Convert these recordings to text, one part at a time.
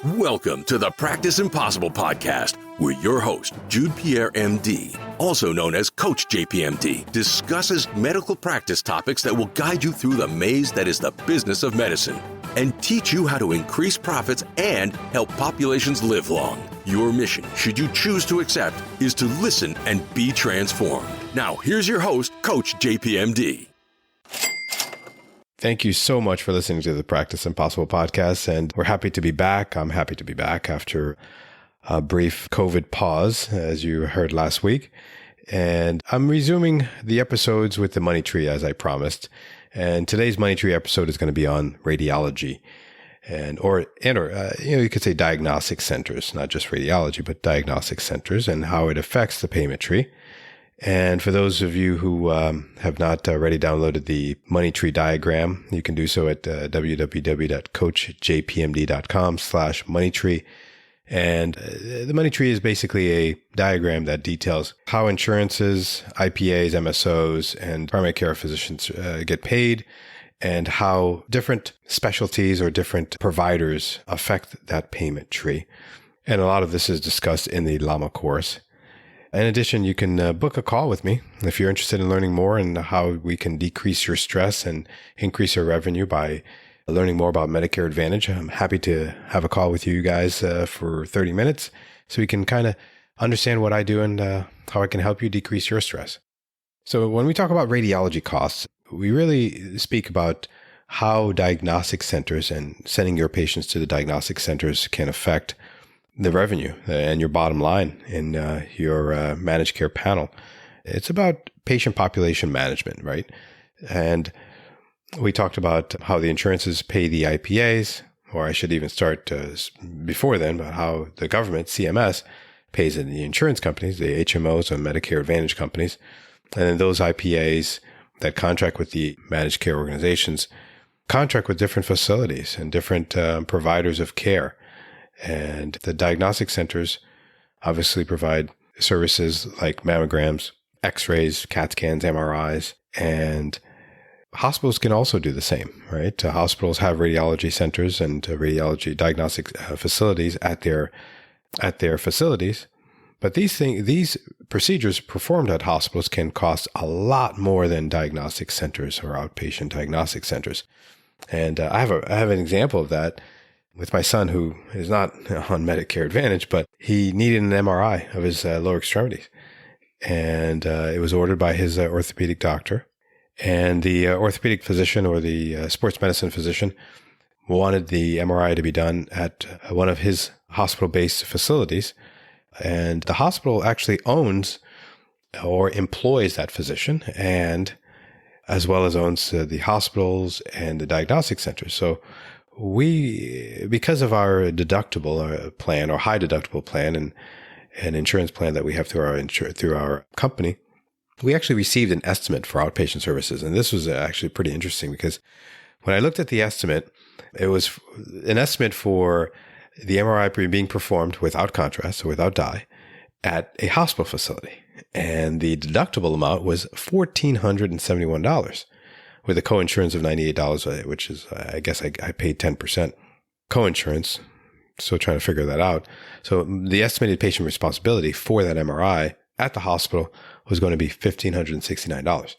Welcome to the Practice Impossible podcast, where your host, Jude Pierre, MD, also known as Coach JPMD, discusses medical practice topics that will guide you through the maze that is the business of medicine and teach you how to increase profits and help populations live long. Your mission, should you choose to accept, is to listen and be transformed. Now, here's your host, Coach JPMD. Thank you so much for listening to the Practice Impossible podcast, and we're happy to be back. I'm happy to be back after a brief COVID pause, as you heard last week. And I'm resuming the episodes with the Money Tree as I promised. And today's Money Tree episode is going to be on radiology or you could say diagnostic centers, not just radiology, but diagnostic centers and how it affects the payment tree. And for those of you who have not already downloaded the Money Tree diagram, you can do so at www.coachjpmd.com/moneytree. And the Money Tree is basically a diagram that details how insurances, IPAs, MSOs, and primary care physicians get paid, and how different specialties or different providers affect that payment tree. And a lot of this is discussed in the Llama course. In addition, you can book a call with me if you're interested in learning more and how we can decrease your stress and increase your revenue by learning more about Medicare Advantage. I'm happy to have a call with you guys for 30 minutes so we can kind of understand what I do and how I can help you decrease your stress. So when we talk about radiology costs, we really speak about how diagnostic centers and sending your patients to the diagnostic centers can affect the revenue and your bottom line in your managed care panel. It's about patient population management, right? And we talked about how the insurances pay the IPAs, or I should even start before then, but how the government, CMS, pays the insurance companies, the HMOs and Medicare Advantage companies. And then those IPAs that contract with the managed care organizations contract with different facilities and different providers of care. And the diagnostic centers obviously provide services like mammograms, x-rays, CAT scans, MRIs, and hospitals can also do the same, right? Hospitals have radiology centers and radiology diagnostic facilities at their facilities. But these procedures performed at hospitals can cost a lot more than diagnostic centers or outpatient diagnostic centers. And I have an example of that with my son, who is not on Medicare Advantage, but he needed an MRI of his lower extremities. And it was ordered by his orthopedic doctor. And the orthopedic physician or the sports medicine physician wanted the MRI to be done at one of his hospital-based facilities. And the hospital actually owns or employs that physician, and as well as owns the hospitals and the diagnostic centers. So we, because of our deductible plan or high deductible plan and insurance plan that we have through our company, we actually received an estimate for outpatient services. And this was actually pretty interesting because when I looked at the estimate, it was an estimate for the MRI being performed without contrast or without dye at a hospital facility. And the deductible amount was $1,471 with a coinsurance of $98, which is, I guess I paid 10% coinsurance. Still trying to figure that out. So the estimated patient responsibility for that MRI at the hospital was going to be $1,569.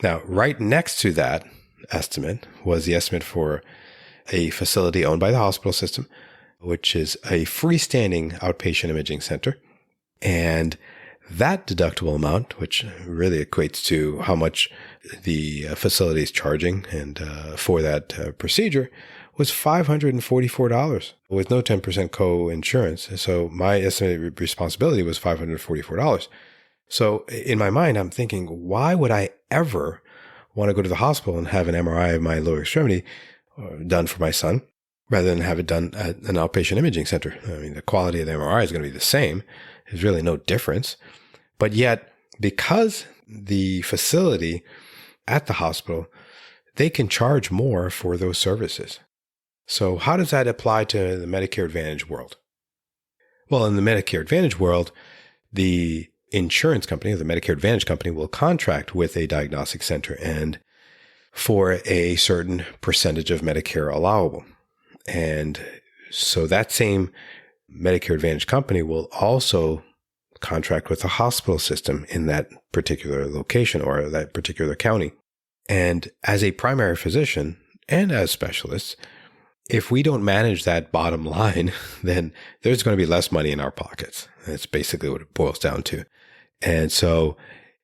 Now, right next to that estimate was the estimate for a facility owned by the hospital system, which is a freestanding outpatient imaging center. And that deductible amount, which really equates to how much the facility is charging and for that procedure, was $544 with no 10% co-insurance. So my estimated responsibility was $544. So in my mind, I'm thinking, why would I ever want to go to the hospital and have an MRI of my lower extremity done for my son rather than have it done at an outpatient imaging center? I mean, the quality of the MRI is going to be the same. There's really no difference. But yet, because the facility at the hospital, they can charge more for those services. So how does that apply to the Medicare Advantage world? Well, in the Medicare Advantage world, the insurance company, the Medicare Advantage company, will contract with a diagnostic center and for a certain percentage of Medicare allowable. And So that same Medicare Advantage company will also contract with the hospital system in that particular location or that particular county. And as a primary physician and as specialists, if we don't manage that bottom line, then there's going to be less money in our pockets. That's basically what it boils down to. And so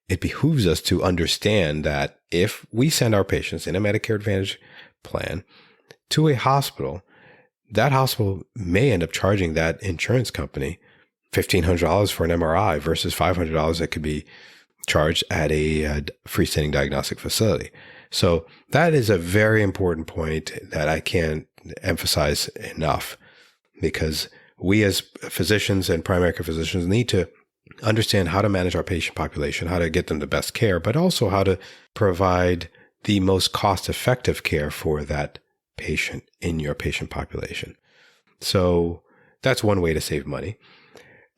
it behooves us to understand that if we send our patients in a Medicare Advantage plan to a hospital, that hospital may end up charging that insurance company $1,500 for an MRI versus $500 that could be charged at a freestanding diagnostic facility. So that is a very important point that I can't emphasize enough, because we as physicians and primary care physicians need to understand how to manage our patient population, how to get them the best care, but also how to provide the most cost-effective care for that patient in your patient population. So that's one way to save money.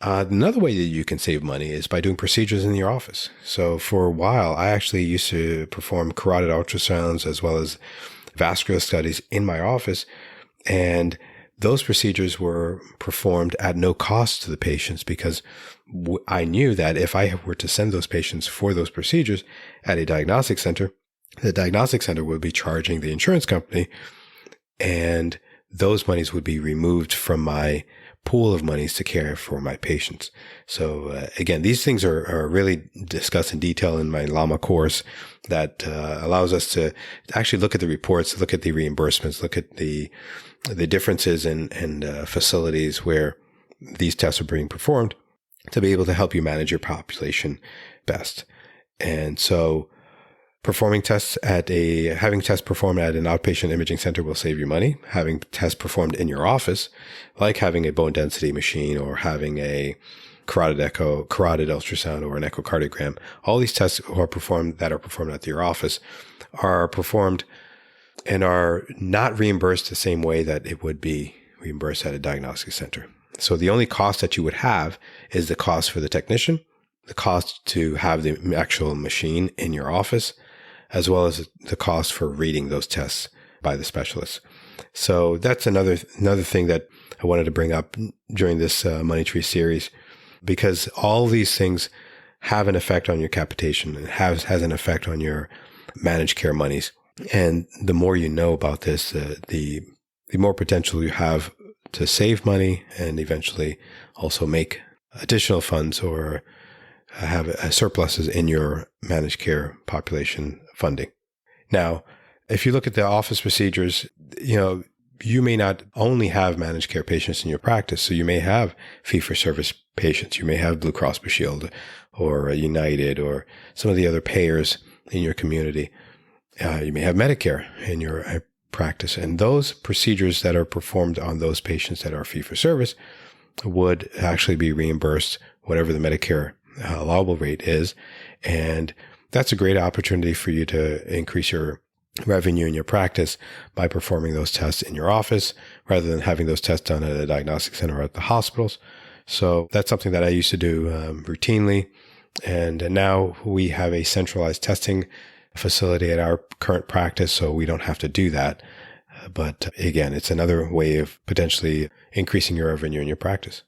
Another way that you can save money is by doing procedures in your office. So for a while, I actually used to perform carotid ultrasounds as well as vascular studies in my office. And those procedures were performed at no cost to the patients, because I knew that if I were to send those patients for those procedures at a diagnostic center, the diagnostic center would be charging the insurance company, and those monies would be removed from my pool of monies to care for my patients. So again, these things are really discussed in detail in my LAMA course that allows us to actually look at the reports, look at the reimbursements, look at the differences in facilities where these tests are being performed to be able to help you manage your population best. And so having tests performed at an outpatient imaging center will save you money. Having tests performed in your office, like having a bone density machine or having a carotid ultrasound or an echocardiogram, all these tests are performed at your office are performed and are not reimbursed the same way that it would be reimbursed at a diagnostic center. So the only cost that you would have is the cost for the technician, the cost to have the actual machine in your office, as well as the cost for reading those tests by the specialists. So that's another thing that I wanted to bring up during this Money Tree series, because all these things have an effect on your capitation and has an effect on your managed care monies. And the more you know about this, the more potential you have to save money and eventually also make additional funds or have surpluses in your managed care population funding. Now, if you look at the office procedures, you may not only have managed care patients in your practice. So you may have fee-for-service patients. You may have Blue Cross Blue Shield or United or some of the other payers in your community. You may have Medicare in your practice. And those procedures that are performed on those patients that are fee-for-service would actually be reimbursed whatever the Medicare allowable rate is. And that's a great opportunity for you to increase your revenue in your practice by performing those tests in your office rather than having those tests done at a diagnostic center or at the hospitals. So that's something that I used to do routinely. And now we have a centralized testing facility at our current practice, so we don't have to do that. But again, it's another way of potentially increasing your revenue in your practice.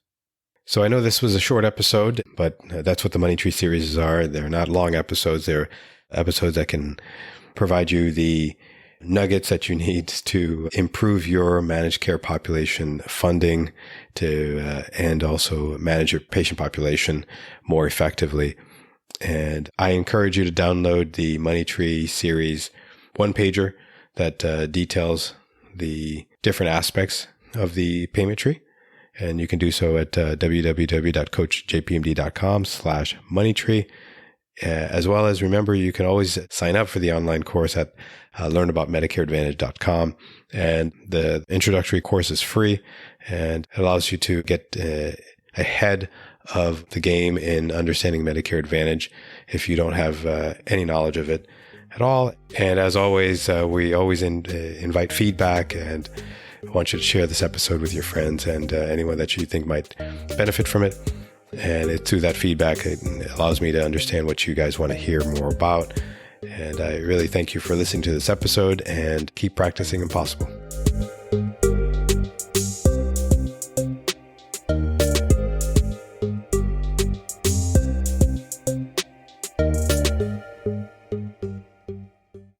So I know this was a short episode, but that's what the Money Tree series are. They're not long episodes. They're episodes that can provide you the nuggets that you need to improve your managed care population funding and also manage your patient population more effectively. And I encourage you to download the Money Tree series one-pager that details the different aspects of the payment tree. And you can do so at www.coachjpmd.com/moneytree. As well as, remember, you can always sign up for the online course at learnaboutmedicareadvantage.com. And the introductory course is free and allows you to get ahead of the game in understanding Medicare Advantage if you don't have any knowledge of it at all. And as always, we always invite feedback, and I want you to share this episode with your friends and anyone that you think might benefit from it. And through that feedback, it allows me to understand what you guys want to hear more about. And I really thank you for listening to this episode, and keep practicing impossible. you.